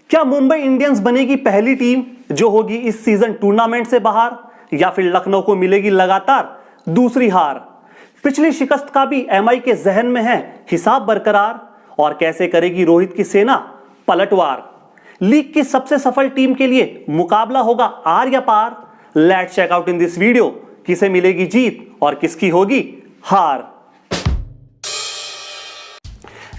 क्या मुंबई इंडियंस बनेगी पहली टीम जो होगी इस सीजन टूर्नामेंट से बाहर, या फिर लखनऊ को मिलेगी लगातार दूसरी हार? पिछली शिकस्त का भी एमआई के जहन में है हिसाब बरकरार, और कैसे करेगी रोहित की सेना पलटवार? लीग की सबसे सफल टीम के लिए मुकाबला होगा आर या पार? Let's check out in this video किसे मिलेगी जीत और किसकी होगी हार।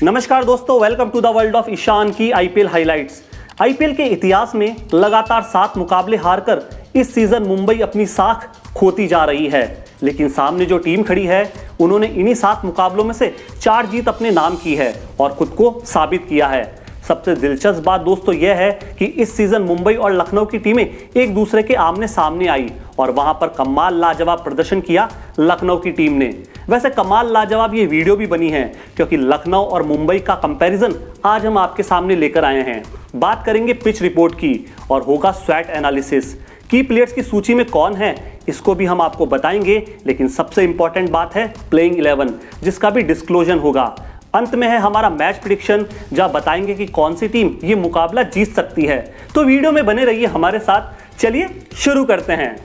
नमस्कार दोस्तों, welcome to the world of Ishan की आईपीएल हाइलाइट्स। आईपीएल के इतिहास में लगातार 7 मुकाबले हारकर इस सीजन मुंबई अपनी साख खोती जा रही है, लेकिन सामने जो टीम खड़ी है उन्होंने इन्हीं 7 मुकाबलों में से 4 जीत अपने नाम की है और खुद को साबित किया है। सबसे दिलचस्प बात दोस्तों यह है कि इस सीजन मुंबई और लखनऊ की टीमें एक दूसरे के आमने सामने आई और वहां पर कमाल लाजवाब प्रदर्शन किया लखनऊ की टीम ने। वैसे कमाल लाजवाब ये वीडियो भी बनी है क्योंकि लखनऊ और मुंबई का कंपैरिजन आज हम आपके सामने लेकर आए हैं। बात करेंगे पिच रिपोर्ट की और होगा स्वैट एनालिसिस। की प्लेयर्स की सूची में कौन है इसको भी हम आपको बताएंगे, लेकिन सबसे इंपॉर्टेंट बात है प्लेइंग 11 जिसका भी डिस्क्लोजर होगा। अंत में है हमारा मैच प्रेडिक्शन जहां बताएंगे कि कौन सी टीम ये मुकाबला जीत सकती है। तो वीडियो में बने रहिए हमारे साथ। चलिए शुरू करते हैं।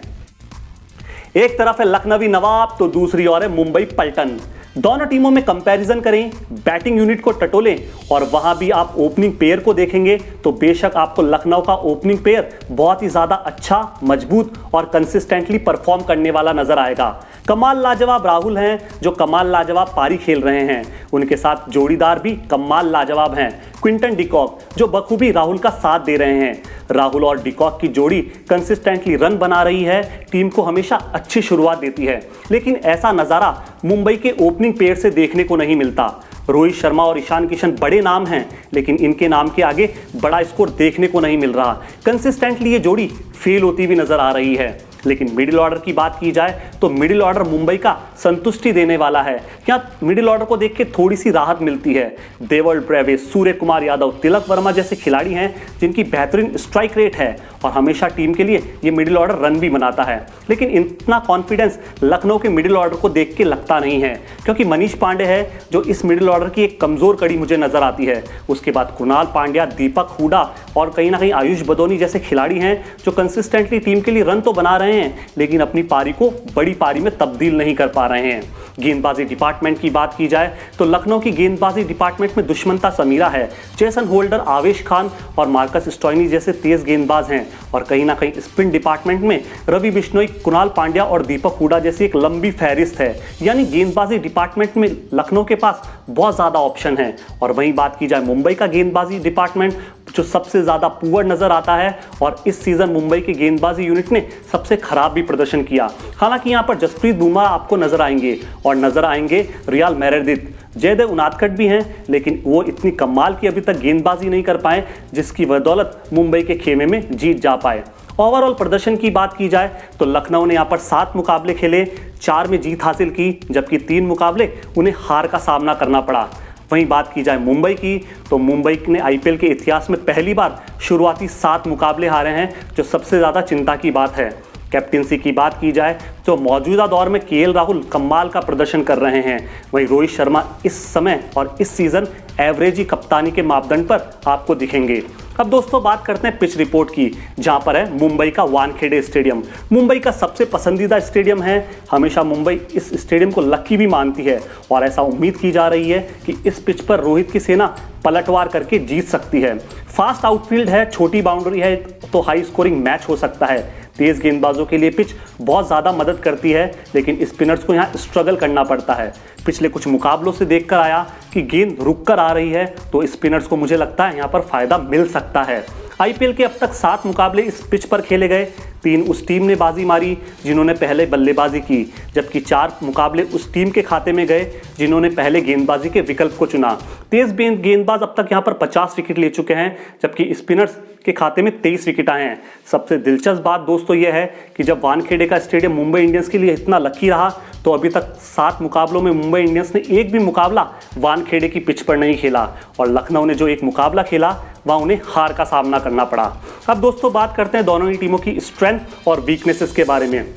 एक तरफ है लखनवी नवाब तो दूसरी ओर है मुंबई पलटन। दोनों टीमों में कंपैरिजन करें, बैटिंग यूनिट को टटोलें और वहां भी आप ओपनिंग पेयर को देखेंगे तो बेशक आपको लखनऊ का ओपनिंग पेयर बहुत ही ज्यादा अच्छा, मजबूत और कंसिस्टेंटली परफॉर्म करने वाला नजर आएगा। कमाल लाजवाब राहुल हैं जो कमाल लाजवाब पारी खेल रहे हैं, उनके साथ जोड़ीदार भी कमाल लाजवाब हैं क्विंटन डिकॉक जो बखूबी राहुल का साथ दे रहे हैं। राहुल और डिकॉक की जोड़ी कंसिस्टेंटली रन बना रही है, टीम को हमेशा अच्छी शुरुआत देती है, लेकिन ऐसा नज़ारा मुंबई के ओपनिंग पेयर से देखने को नहीं मिलता। रोहित शर्मा और ईशान किशन बड़े नाम हैं, लेकिन इनके नाम के आगे बड़ा स्कोर देखने को नहीं मिल रहा। कंसिस्टेंटली ये जोड़ी फेल होती भी नजर आ रही है। लेकिन मिडिल ऑर्डर की बात की जाए तो मिडिल ऑर्डर मुंबई का संतुष्टि देने वाला है। यहाँ मिडिल ऑर्डर को देख के थोड़ी सी राहत मिलती है। देवल ब्रेविस, सूर्य कुमार यादव, तिलक वर्मा जैसे खिलाड़ी हैं जिनकी बेहतरीन स्ट्राइक रेट है और हमेशा टीम के लिए ये मिडिल ऑर्डर रन भी बनाता है। लेकिन इतना कॉन्फिडेंस लखनऊ के मिडिल ऑर्डर को देख के लगता नहीं है, क्योंकि मनीष पांडे है जो इस मिडिल ऑर्डर की एक कमजोर कड़ी मुझे नजर आती है। उसके बाद कुणाल पांड्या, दीपक हुडा और कहीं ना कहीं आयुष बदौनी जैसे खिलाड़ी हैं जो कंसिस्टेंटली टीम के लिए रन तो बना रहे हैं, लेकिन अपनी पारी को बड़ी पारी में तब्दील नहीं कर पा रहे हैं। गेंदबाजी डिपार्टमेंट की बात की जाए तो लखनऊ की गेंदबाजी डिपार्टमेंट में दुश्मनता समीरा है। जेसन होल्डर, आवेश खान और मार्कस स्टोइनी जैसे तेज गेंदबाज हैं और कहीं ना कहीं स्पिन डिपार्टमेंट में रवि बिश्नोई, कुणाल पांड्या और दीपक हुडा जैसी एक लंबी फहरिस्त है। यानी गेंदबाजी डिपार्टमेंट में लखनऊ के पास बहुत ज्यादा ऑप्शन है। और वहीं बात की जाए मुंबई का गेंदबाजी डिपार्टमेंट जो सबसे ज्यादा पुअर नजर आता है और इस सीजन मुंबई के गेंदबाजी यूनिट ने सबसे खराब भी प्रदर्शन किया। हालांकि यहां पर जसप्रीत बुमराह आपको नजर आएंगे और नजर आएंगे रियाल मेरेदिथ, जयदेव उनादकट भी हैं, लेकिन वो इतनी कमाल की अभी तक गेंदबाजी नहीं कर पाए जिसकी बदौलत मुंबई के खेमे में जीत जा पाए। ओवरऑल प्रदर्शन की बात की जाए तो लखनऊ ने यहाँ पर 7 मुकाबले खेले, 4 में जीत हासिल की, जबकि 3 मुकाबले उन्हें हार का सामना करना पड़ा। वहीं बात की जाए मुंबई की तो मुंबई ने आईपीएल के इतिहास में पहली बार शुरुआती 7 मुकाबले हारे हैं, जो सबसे ज़्यादा चिंता की बात है। कैप्टेंसी की बात की जाए तो मौजूदा दौर में केएल राहुल कमाल का प्रदर्शन कर रहे हैं। वहीं रोहित शर्मा इस समय और इस सीजन एवरेजी कप्तानी के मापदंड पर आपको दिखेंगे। अब दोस्तों बात करते हैं पिच रिपोर्ट की, जहां पर है मुंबई का वानखेड़े स्टेडियम। मुंबई का सबसे पसंदीदा स्टेडियम है। हमेशा मुंबई इस स्टेडियम को लकी भी मानती है और ऐसा उम्मीद की जा रही है कि इस पिच पर रोहित की सेना पलटवार करके जीत सकती है। फास्ट आउटफील्ड है, छोटी बाउंड्री है तो हाई स्कोरिंग मैच हो सकता है। तेज गेंदबाजों के लिए पिच बहुत ज़्यादा मदद करती है, लेकिन स्पिनर्स को यहाँ स्ट्रगल करना पड़ता है। पिछले कुछ मुकाबलों से देखकर आया कि गेंद रुक कर आ रही है तो स्पिनर्स को मुझे लगता है यहाँ पर फायदा मिल सकता है। आईपीएल के अब तक 7 मुकाबले इस पिच पर खेले गए, 3 उस टीम ने बाजी मारी जिन्होंने पहले बल्लेबाजी की, जबकि 4 मुकाबले उस टीम के खाते में गए जिन्होंने पहले गेंदबाजी के विकल्प को चुना। तेज गेंदबाज अब तक यहाँ पर 50 विकेट ले चुके हैं, जबकि स्पिनर्स के खाते में 23 विकेट आए हैं। सबसे दिलचस्प बात दोस्तों यह है कि जब वानखेड़े का स्टेडियम मुंबई इंडियंस के लिए इतना लकी रहा तो अभी तक 7 मुकाबलों में मुंबई इंडियंस ने एक भी मुकाबला वानखेड़े की पिच पर नहीं खेला और लखनऊ ने जो एक मुकाबला खेला वह उन्हें हार का सामना करना पड़ा। अब दोस्तों बात करते हैं दोनों ही टीमों की स्ट्रेंथ और वीकनेसेस के बारे में।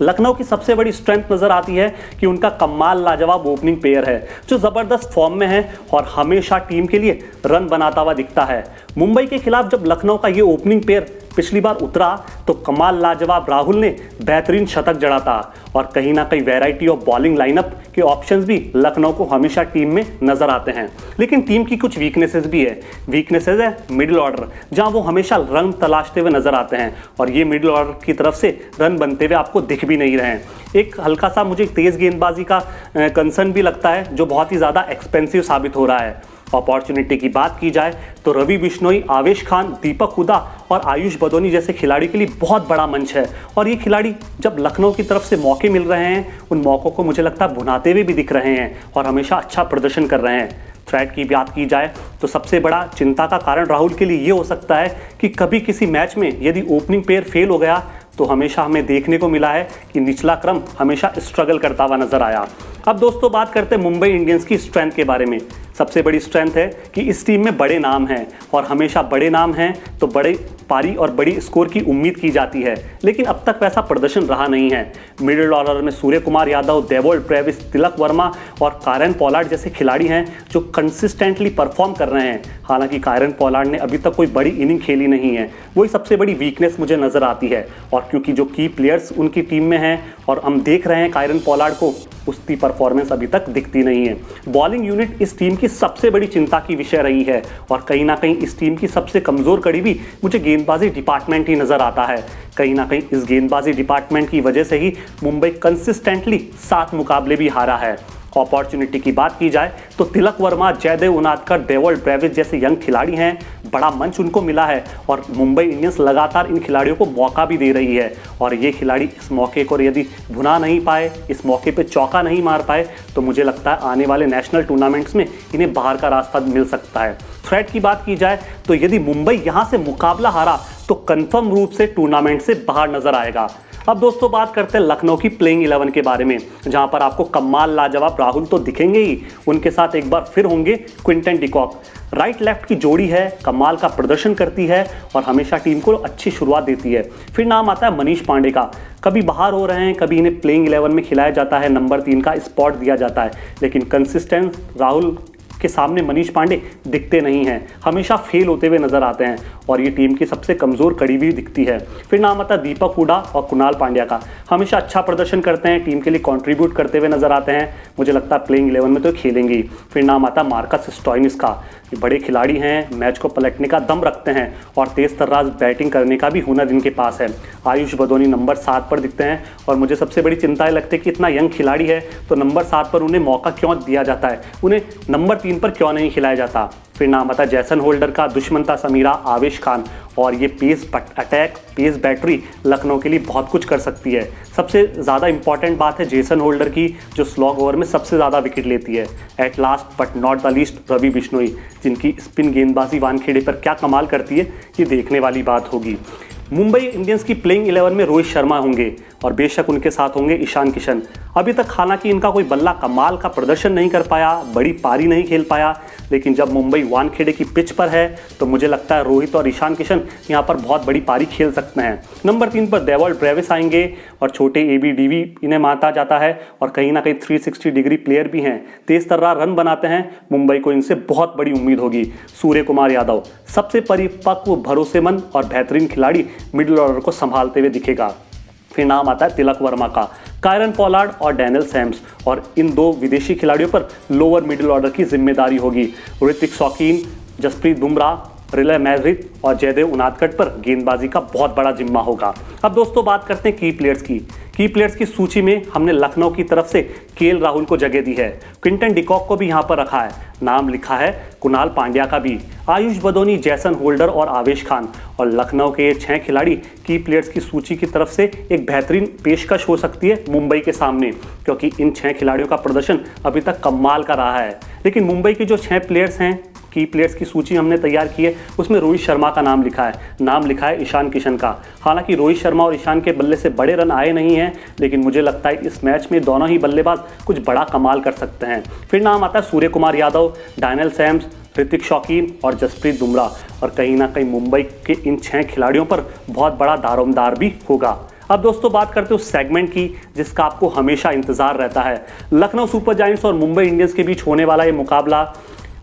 लखनऊ की सबसे बड़ी स्ट्रेंथ नजर आती है कि उनका कमाल लाजवाब ओपनिंग पेयर है जो जबरदस्त फॉर्म में है और हमेशा टीम के लिए रन बनाता हुआ दिखता है। मुंबई के खिलाफ जब लखनऊ का ये ओपनिंग पेयर पिछली बार उतरा तो कमाल लाजवाब राहुल ने बेहतरीन शतक जड़ा था और कहीं ना कहीं वैरायटी ऑफ बॉलिंग लाइनअप के ऑप्शंस भी लखनऊ को हमेशा टीम में नजर आते हैं। लेकिन टीम की कुछ वीकनेसेस भी है। वीकनेसेस है मिडिल ऑर्डर, जहां वो हमेशा रन तलाशते हुए नजर आते हैं और ये मिडिल ऑर्डर की तरफ से रन बनते हुए आपको दिख भी नहीं रहे हैं। एक हल्का सा मुझे तेज गेंदबाजी का कंसर्न भी लगता है जो बहुत ही ज़्यादा एक्सपेंसिव साबित हो रहा है। अपॉर्चुनिटी की बात की जाए तो रवि बिश्नोई, आवेश खान, दीपक हुडा और आयुष बदोनी जैसे खिलाड़ी के लिए बहुत बड़ा मंच है और ये खिलाड़ी जब लखनऊ की तरफ से मौके मिल रहे हैं उन मौक़ों को मुझे लगता है भुनाते हुए भी दिख रहे हैं और हमेशा अच्छा प्रदर्शन कर रहे हैं। थ्रेट की बात की जाए तो सबसे बड़ा चिंता का कारण राहुल के लिए ये हो सकता है कि कभी किसी मैच में यदि ओपनिंग पेयर फेल हो गया तो हमेशा हमें देखने को मिला है कि निचला क्रम हमेशा स्ट्रगल करता हुआ नजर आया। अब दोस्तों बात करते हैं मुंबई इंडियंस की स्ट्रेंथ के बारे में। सबसे बड़ी स्ट्रेंथ है कि इस टीम में बड़े नाम हैं और हमेशा बड़े नाम हैं तो बड़े पारी और बड़ी स्कोर की उम्मीद की जाती है, लेकिन अब तक वैसा प्रदर्शन रहा नहीं है। मिडिल ऑर्डर में सूर्य कुमार यादव, डेवॉल्ट ब्रेविस, तिलक वर्मा और कायरन पोलार्ड जैसे खिलाड़ी हैं जो कंसिस्टेंटली परफॉर्म कर रहे हैं। हालांकि कायरन पोलार्ड ने अभी तक कोई बड़ी इनिंग खेली नहीं है, वही सबसे बड़ी वीकनेस मुझे नज़र आती है। और क्योंकि जो की प्लेयर्स उनकी टीम में हैं और हम देख रहे हैं कायरन पोलार्ड को, उसकी परफॉर्मेंस अभी तक दिखती नहीं है। बॉलिंग यूनिट इस टीम की सबसे बड़ी चिंता की विषय रही है और कहीं ना कहीं इस टीम की सबसे कमज़ोर कड़ी भी मुझे गेंदबाजी डिपार्टमेंट ही नज़र आता है। कहीं ना कहीं इस गेंदबाजी डिपार्टमेंट की वजह से ही मुंबई कंसिस्टेंटली 7 मुकाबले भी हारा है। अपॉर्चुनिटी की बात की जाए तो तिलक वर्मा, जयदेव उनादकर, डेवॉल्ट ब्रेविस जैसे यंग खिलाड़ी हैं, बड़ा मंच उनको मिला है और मुंबई इंडियंस लगातार इन खिलाड़ियों को मौका भी दे रही है और ये खिलाड़ी इस मौके को यदि भुना नहीं पाए, इस मौके पे चौका नहीं मार पाए तो मुझे लगता है आने वाले नेशनल टूर्नामेंट्स में इन्हें बाहर का रास्ता मिल सकता है। थ्रेट की बात की जाए तो यदि मुंबई यहाँ से मुकाबला हारा तो कन्फर्म रूप से टूर्नामेंट से बाहर नजर आएगा। अब दोस्तों बात करते हैं लखनऊ की प्लेइंग 11 के बारे में, जहां पर आपको कमाल लाजवाब राहुल तो दिखेंगे ही, उनके साथ एक बार फिर होंगे क्विंटन डिकॉक। राइट लेफ्ट की जोड़ी है, कमाल का प्रदर्शन करती है और हमेशा टीम को अच्छी शुरुआत देती है। फिर नाम आता है मनीष पांडे का। कभी बाहर हो रहे हैं, कभी इन्हें प्लेइंग 11 में खिलाया जाता है, नंबर 3 का स्पॉट दिया जाता है, लेकिन कंसिस्टेंट राहुल के सामने मनीष पांडे दिखते नहीं हैं, हमेशा फेल होते हुए नजर आते हैं और ये टीम की सबसे कमज़ोर कड़ी भी दिखती है। फिर नाम आता है दीपक हुडा और कुणाल पांड्या का। हमेशा अच्छा प्रदर्शन करते हैं, टीम के लिए कंट्रीब्यूट करते हुए नजर आते हैं, मुझे लगता है प्लेइंग 11 में तो खेलेंगे। फिर नाम आता है मार्कस स्टोइनिस का। ये बड़े खिलाड़ी हैं, मैच को पलटने का दम रखते हैं और तेज तर्राज बैटिंग करने का भी हुनर इनके पास है। आयुष बदोनी नंबर 7 पर दिखते हैं और मुझे सबसे बड़ी चिंता लगती है कि इतना यंग खिलाड़ी है तो नंबर 7 पर उन्हें मौका क्यों दिया जाता है, उन्हें नंबर 3 पर क्यों नहीं खिलाया जाता। फिर नाम आता है जैसन होल्डर का, दुष्मंता समीरा, आवेश खान और ये pace attack, pace battery Lucknow के लिए बहुत कुछ कर सकती है। सबसे ज़्यादा इंपॉर्टेंट बात है जेसन होल्डर की, जो स्लॉग ओवर में सबसे ज़्यादा विकेट लेती है। At last but not the least Ravi Bishnoi, जिनकी स्पिन गेंदबाजी वानखेड़े पर क्या कमाल करती है, ये देखने वाली बात होगी। मुंबई इंडियंस की प्लेइंग 11 में रोहित शर्मा होंगे और बेशक उनके साथ होंगे ईशान किशन। अभी तक हालांकि इनका कोई बल्ला कमाल का प्रदर्शन नहीं कर पाया, बड़ी पारी नहीं खेल पाया, लेकिन जब मुंबई वानखेड़े की पिच पर है तो मुझे लगता है रोहित और ईशान किशन यहाँ पर बहुत बड़ी पारी खेल सकते हैं। नंबर 3 पर डेवॉल्ट ब्रेविस आएंगे और छोटे ABDV इन्हें माना जाता है और कहीं ना कहीं 360 डिग्री प्लेयर भी हैं, तेज तर्रार रन बनाते हैं, मुंबई को इनसे बहुत बड़ी उम्मीद होगी। सूर्य कुमार यादव सबसे परिपक्व, भरोसेमंद और बेहतरीन खिलाड़ी मिडिल ऑर्डर को संभालते हुए दिखेगा। फिर नाम आता है तिलक वर्मा का, कायरन पोलार्ड और डैनियल सैम्स और इन 2 विदेशी खिलाड़ियों पर लोअर मिडिल ऑर्डर की जिम्मेदारी होगी। ऋतिक शौकीन, जसप्रीत बुमराह, रिले मैरिट और जयदेव उनादकट पर गेंदबाजी का बहुत बड़ा जिम्मा होगा। अब दोस्तों बात करते हैं की प्लेयर्स की। की प्लेयर्स की सूची में हमने लखनऊ की तरफ से केएल राहुल को जगह दी है, क्विंटन डिकॉक को भी यहाँ पर रखा है, नाम लिखा है कुणाल पांड्या का भी, आयुष बदोनी, जैसन होल्डर और आवेश खान। और लखनऊ के ये 6 खिलाड़ी की प्लेयर्स की सूची की तरफ से एक बेहतरीन पेशकश हो सकती है मुंबई के सामने, क्योंकि इन 6 खिलाड़ियों का प्रदर्शन अभी तक कमाल का रहा है। लेकिन मुंबई के जो 6 प्लेयर्स हैं, की प्लेयर्स की सूची हमने तैयार की है, उसमें रोहित शर्मा का नाम लिखा है, नाम लिखा है ईशान किशन का। हालांकि रोहित शर्मा और ईशान के बल्ले से बड़े रन आए नहीं हैं, लेकिन मुझे लगता है इस मैच में दोनों ही बल्लेबाज कुछ बड़ा कमाल कर सकते हैं। फिर नाम आता है सूर्य कुमार यादव, डैनियल सैम्स, ऋतिक शौकीन और जसप्रीत बुमराह। और कहीं ना कहीं मुंबई के इन 6 खिलाड़ियों पर बहुत बड़ा दारोमदार भी होगा। अब दोस्तों बात करते हैं उस सेगमेंट की जिसका आपको हमेशा इंतजार रहता है। लखनऊ सुपर जायंट्स और मुंबई इंडियंस के बीच होने वाला ये मुकाबला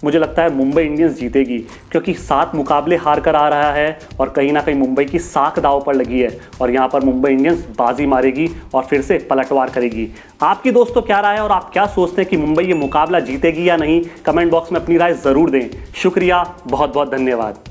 मुझे लगता है मुंबई इंडियंस जीतेगी, क्योंकि 7 मुकाबले हार कर आ रहा है और कहीं ना कहीं मुंबई की साख दांव पर लगी है और यहां पर मुंबई इंडियंस बाजी मारेगी और फिर से पलटवार करेगी। आपकी दोस्तों क्या राय है और आप क्या सोचते हैं कि मुंबई ये मुकाबला जीतेगी या नहीं? कमेंट बॉक्स में अपनी राय जरूर दें। शुक्रिया, बहुत बहुत धन्यवाद।